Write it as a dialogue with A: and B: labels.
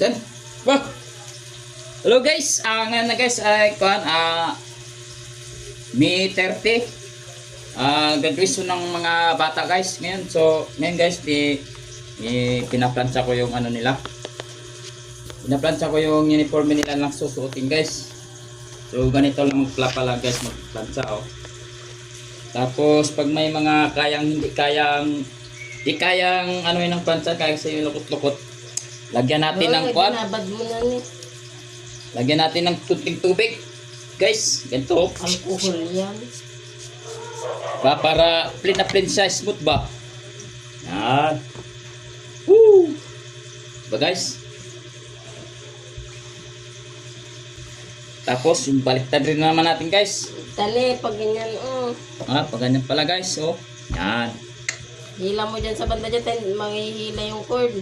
A: Then, bah! Hello guys, ngayon na guys ay May 30. Graduation ng mga bata guys ngayon. So, ngayon guys pinaplansya ko yung ano nila. Pinaplansya ko yung uniform nila lang susuotin guys. So, ganito lang pala guys magplansya oh. Tapos pag may mga hindi kayang ano yun ng plansya kaya sa yung lukot-lukot. Lagyan natin ng kwan. Lagyan natin ng tubig. Guys, ganito.
B: Alcohol yan.
A: Para plain na plain siya, smooth ba? Yan. Woo! Ba guys? Tapos, yung baliktad rin naman natin guys.
B: Tali, pag ganyan,
A: Pag ganyan pala guys, oh. Yan.
B: hila mo dyan sa banda dyan, manghihila yung cord.